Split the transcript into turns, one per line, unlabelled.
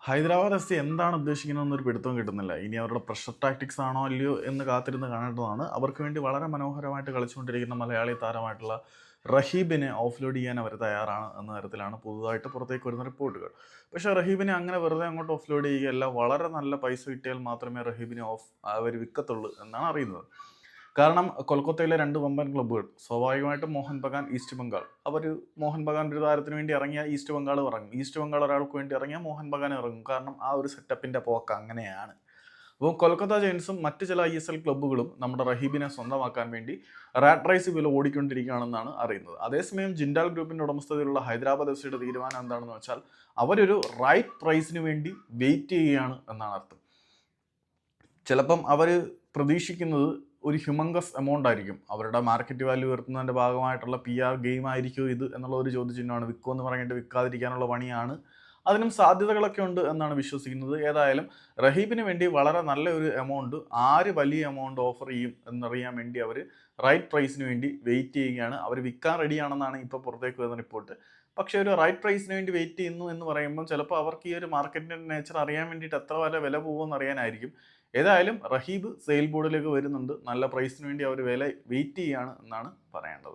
Hyderabad F C എന്താണ് ഉദ്ദേശിക്കുന്നതെന്നൊരു പിടുത്തവും കിട്ടുന്നില്ല. ഇനി അവരുടെ പ്രഷർ ടാക്ടിക്സ് ആണോ അല്ലയോ എന്ന് കാത്തിരുന്ന് കാണേണ്ടതാണ്. അവർക്ക് വേണ്ടി വളരെ മനോഹരമായിട്ട് കളിച്ചുകൊണ്ടിരിക്കുന്ന മലയാളി താരമായിട്ടുള്ള റഹീബിനെ ഓഫ്ലോഡ് ചെയ്യാൻ അവർ തയ്യാറാണ് എന്ന തരത്തിലാണ് പുതുതായിട്ട് പുറത്തേക്ക് വരുന്ന റിപ്പോർട്ടുകൾ. പക്ഷേ റഹീബിനെ അങ്ങനെ വെറുതെ അങ്ങോട്ട് ഓഫ്ലോഡ് ചെയ്യുകയല്ല, വളരെ നല്ല പൈസ കിട്ടിയാൽ മാത്രമേ റഹീബിനെ അവർ വിൽക്കത്തുള്ളൂ എന്നാണ് അറിയുന്നത്. കാരണം കൊൽക്കത്തയിലെ രണ്ട് വമ്പൻ ക്ലബ്ബുകൾ സ്വാഭാവികമായിട്ടും മോഹൻ ബഗാൻ, ഈസ്റ്റ് ബംഗാൾ. മോഹൻ ബഗാൻ ഒരു താരത്തിന് വേണ്ടി ഇറങ്ങിയാൽ ഈസ്റ്റ് ബംഗാൾ ഇറങ്ങും, ഈസ്റ്റ് ബംഗാൾ ഒരാൾക്ക് വേണ്ടി ഇറങ്ങിയാൽ മോഹൻ ബഗാൻ ഇറങ്ങും. കാരണം ആ ഒരു സെറ്റപ്പിൻ്റെ പോക്ക് അങ്ങനെയാണ്. അപ്പോൾ കൊൽക്കത്ത ജയൻസും മറ്റ് ചില ISL ക്ലബ്ബുകളും നമ്മുടെ റഹീബിനെ സ്വന്തമാക്കാൻ വേണ്ടി റാറ്റ് റൈസ് വില ഓടിക്കൊണ്ടിരിക്കുകയാണെന്നാണ് അറിയുന്നത്. അതേസമയം ജിൻഡാൽ ഗ്രൂപ്പിൻ്റെ ഉടമസ്ഥതയിലുള്ള ഹൈദരാബാദ് എഫ് സിയുടെ തീരുമാനം എന്താണെന്ന് വെച്ചാൽ അവരൊരു റൈറ്റ് പ്രൈസിന് വേണ്ടി വെയിറ്റ് ചെയ്യുകയാണ് എന്നാണ് അർത്ഥം. ചിലപ്പം അവർ പ്രതീക്ഷിക്കുന്നത് ഒരു ഹ്യൂമങ്കസ് എമൗണ്ട് ആയിരിക്കും. അവരുടെ മാർക്കറ്റ് വാല്യൂ ഉയർത്തുന്നതിൻ്റെ ഭാഗമായിട്ടുള്ള PR ഗെയിം ആയിരിക്കും ഇത് എന്നുള്ള ഒരു ചോദ്യചിഹ്നമാണ്. വിൽക്കുമെന്ന് പറഞ്ഞിട്ട് വിൽക്കാതിരിക്കാനുള്ള പണിയാണ്. അതിനും സാധ്യതകളൊക്കെ ഉണ്ട് എന്നാണ് വിശ്വസിക്കുന്നത്. ഏതായാലും റഹീബിന് വേണ്ടി വളരെ നല്ല ഒരു എമൗണ്ട്, ആര് വലിയ എമൗണ്ട് ഓഫർ ചെയ്യും എന്നറിയാൻ വേണ്ടി അവർ റൈറ്റ് പ്രൈസിന് വേണ്ടി വെയിറ്റ് ചെയ്യുകയാണ്. അവർ വിൽക്കാൻ റെഡിയാണെന്നാണ് ഇപ്പോൾ പുറത്തേക്ക് വരുന്ന റിപ്പോർട്ട്. പക്ഷേ ഒരു റൈറ്റ് പ്രൈസിന് വേണ്ടി വെയിറ്റ് ചെയ്യുന്നു എന്ന് പറയുമ്പോൾ ചിലപ്പോൾ അവർക്ക് ഈ ഒരു മാർക്കറ്റിൻ്റെ നേച്ചർ അറിയാൻ വേണ്ടിയിട്ട് എത്ര വരെ വില പോകുമെന്ന് അറിയാനായിരിക്കും. ഏതായാലും റഹീബ് സെയിൽ ബോർഡിലേക്ക് വരുന്നുണ്ട്. നല്ല പ്രൈസിന് വേണ്ടി അവർ വില വെയിറ്റ് ചെയ്യുകയാണ് എന്നാണ് പറയേണ്ടത്.